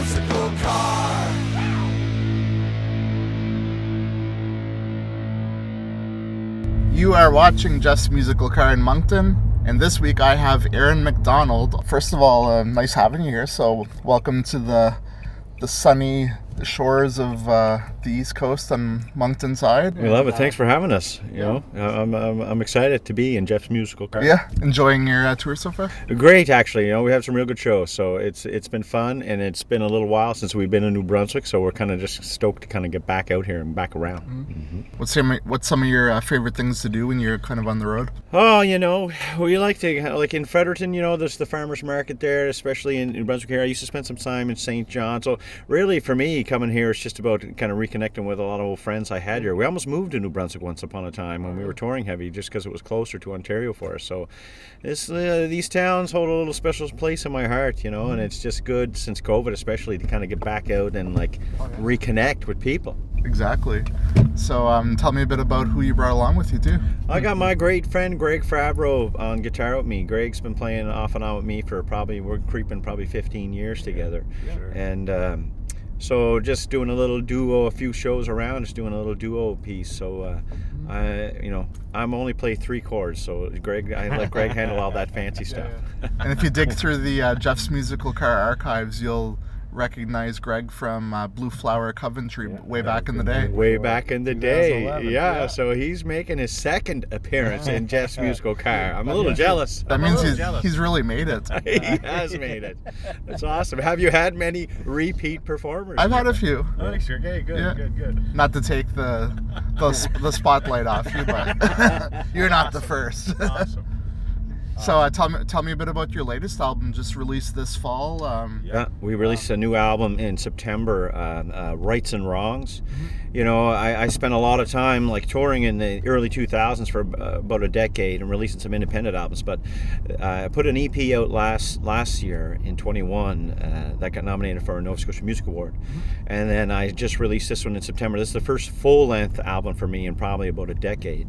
musical car. You are watching Jeff's Musical Car in Moncton, and this week I have Aaron MacDonald. First of all, nice having you here. So, welcome to the sunny shores of the East Coast on Moncton side. We love it. Thanks for having us. You know, I'm excited to be in Jeff's Musical Car. Yeah, enjoying your tour so far? Great, actually. You know, we have some real good shows, so it's been fun, and it's been a little while since we've been in New Brunswick, so we're kind of just stoked to kind of get back out here and back around. Mm-hmm. What's some of your favorite things to do when you're kind of on the road? Oh, you know, we like in Fredericton, you know, there's the farmers market there, especially in New Brunswick here. I used to spend some time in St. John, so really for me, coming here is just about kind of reconnecting with a lot of old friends I had here. We almost moved to New Brunswick once upon a time when we were touring heavy, just because it was closer to Ontario for us. So these towns hold a little special place in my heart, you know, and it's just good since COVID, especially, to kind of get back out and reconnect with people. Exactly. So tell me a bit about who you brought along with you too. I got my great friend Greg Favreau on guitar with me. Greg's been playing off and on with me for we're creeping 15 years together. Yeah, sure. And so just doing a little duo, a few shows around, just doing a little duo piece. So I'm only play 3 chords, so I let Greg handle all that fancy stuff. Yeah. And if you dig through the Jeff's Musical Car archives, you'll recognize Greg from Blue Flower Coventry way back in the day. Way back in the day, yeah. So he's making his second appearance in Jeff's Musical Car. I'm a little jealous. That means he's really made it. He has made it. That's awesome. Have you had many repeat performers? I've had a few. Oh, sure. Okay, good, yeah. good. Not to take the spotlight off you, but you're not the first. Awesome. So tell me a bit about your latest album, just released this fall. We released a new album in September, Rights and Wrongs. Mm-hmm. You know, I spent a lot of time touring in the early 2000s for about a decade and releasing some independent albums, but I put an EP out last year in 21 that got nominated for a Nova Scotia Music Award. Mm-hmm. And then I just released this one in September. This is the first full-length album for me in probably about a decade.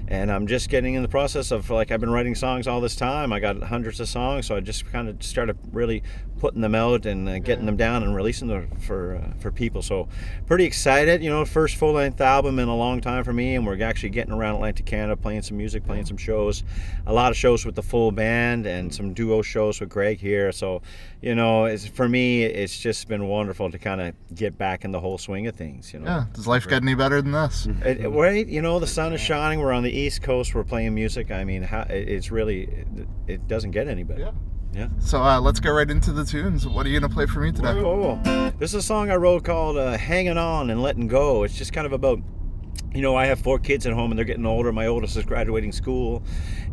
And I'm just getting in the process of, I've been writing songs all this time. I got hundreds of songs, so I just kind of started really putting them out and getting them down and releasing them for people. So pretty excited, you know, first full-length album in a long time for me, and we're actually getting around Atlantic Canada, playing some music, playing some shows, a lot of shows with the full band and some duo shows with Greg here. So, you know, for me, it's just been wonderful to kind of get back in the whole swing of things, you know. Yeah, does life get any better than this? Right, you know, the sun is shining, we're on the East Coast, we're playing music. I mean, it's really, it doesn't get any better. Yeah. So let's get right into the tunes. What are you going to play for me today? Whoa. This is a song I wrote called Hangin' On and Lettin' Go. It's just kind of about, you know, I have 4 kids at home and they're getting older. My oldest is graduating school.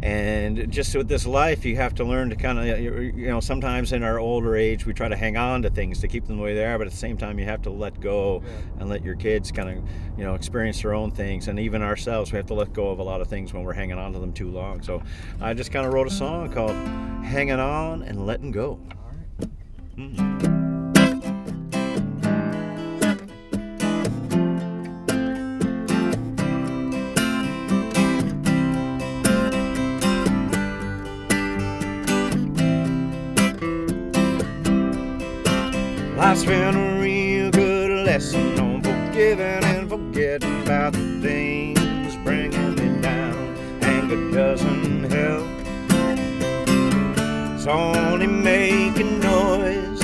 And just with this life, you have to learn to kind of, you know, sometimes in our older age, we try to hang on to things to keep them the way they are. But at the same time, you have to let go and let your kids kind of, you know, experience their own things. And even ourselves, we have to let go of a lot of things when we're hanging on to them too long. So I just kind of wrote a song called Hangin' On and Lettin' Go. All right. Life's been a real good lesson on forgiving and forgetting about the things bringing me down. Anger doesn't help, it's only making noise.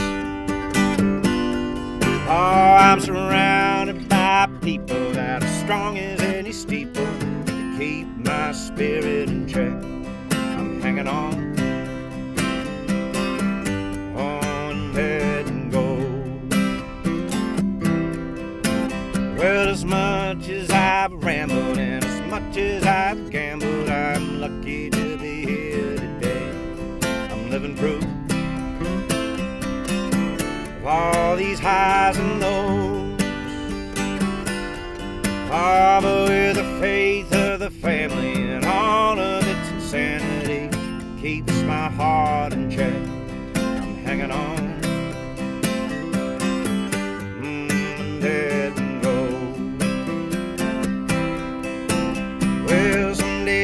Oh, I'm surrounded by people that are strong as any steeple to keep my spirit in check. I'm hanging on. Well, as much as I've rambled and as much as I've gambled, I'm lucky to be here today. I'm living proof of all these highs and lows. Father, with the faith of the family and all of its insanity keeps my heart in check. I'm hanging on.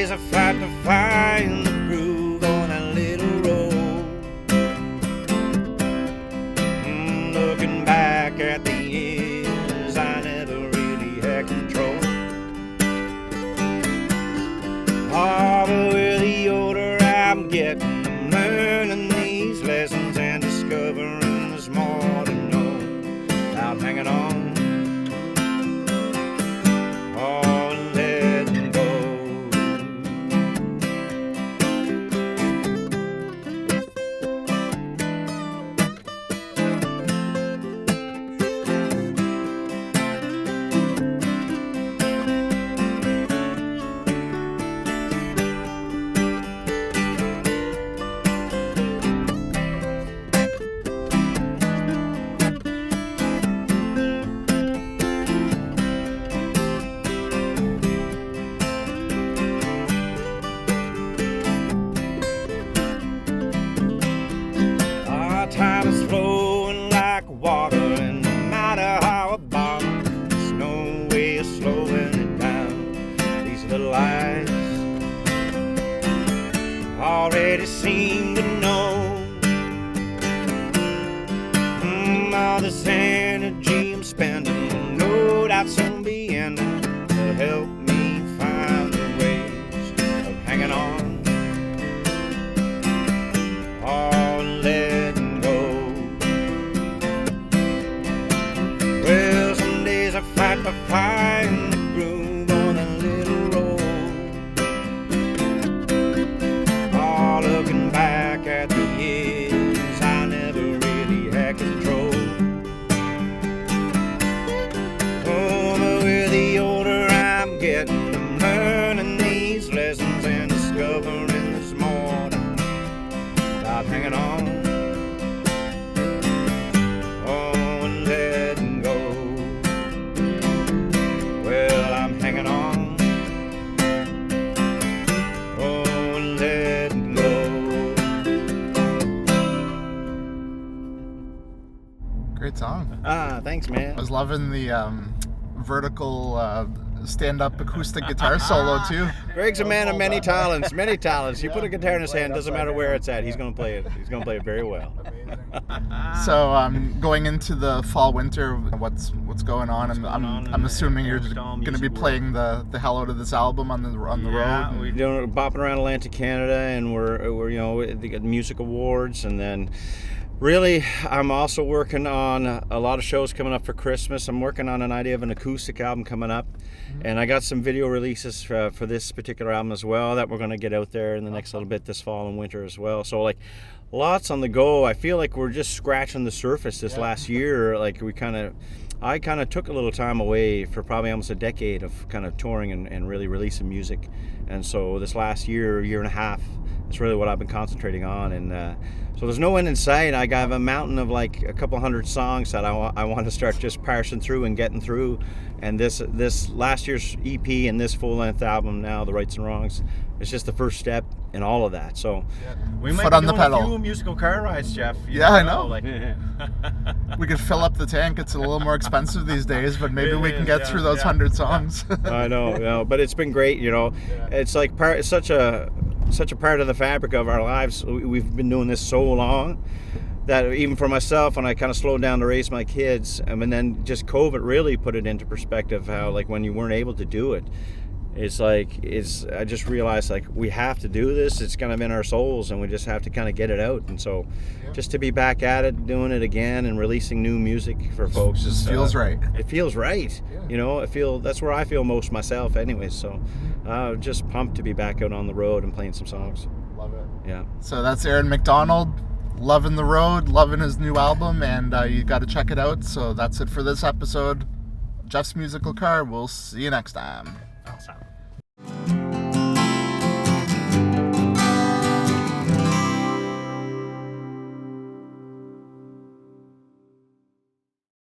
I fight to find the groove on that little road. Look looking back at the years I never really had control. Oh, but with the older I'm getting, I'm learning these lessons and discovering there's more to know. I'm hanging on. Time is flowing like water, and no matter how I bother, there's no way of slowing it down. These little eyes already seem to know all this energy I'm spending, no doubt soon be ending. Will help me find the ways of hanging on. To find the groove on a little road. Oh, looking back at the years I never really had control. Oh, but with the older I'm getting, I'm learning these lessons and discovering there's more to know. Stop hanging on. Great song. Thanks, man. I was loving the vertical stand-up acoustic guitar solo too. Greg's a man of many talents, many talents. You put a guitar in his hand, doesn't matter where it's at, he's going to play it. He's going to play it very well. So going into the fall winter, what's going on? I'm assuming you're going to be playing the hell out of this album on the road. Yeah, we're doing bopping around Atlantic Canada, and we're they got music awards, and then. Really, I'm also working on a lot of shows coming up for Christmas. I'm working on an idea of an acoustic album coming up, and I got some video releases for this particular album as well that we're going to get out there in the next little bit this fall and winter as well. So like lots on the go. I feel like we're just scratching the surface this last year. Like I kind of took a little time away for probably almost a decade of kind of touring and really releasing music. And so this last year and a half, that's really what I've been concentrating on. And so there's no end in sight. I have a mountain of like a couple hundred songs that I want to start just parsing through and getting through. And this last year's EP and this full-length album now, The Rights and Wrongs, it's just the first step in all of that. So we might foot be on the doing pedal. a few musical car rides, Jeff. Yeah, I know. Like, we could fill up the tank. It's a little more expensive these days, but maybe we can get through those 100 songs. I know, but it's been great. It's like it's such a part of the fabric of our lives. We've been doing this so long that even for myself, when I kind of slowed down to raise my kids, and then just COVID really put it into perspective how like when you weren't able to do it, I just realized like we have to do this. It's kind of in our souls, and we just have to kind of get it out. And so just to be back at it, doing it again and releasing new music for folks just feels right. It feels right. That's where I feel most myself anyways. So just pumped to be back out on the road and playing some songs. Love it. Yeah. So that's Aaron MacDonald, loving the road, loving his new album, and you got to check it out. So that's it for this episode. Jeff's Musical Car. We'll see you next time.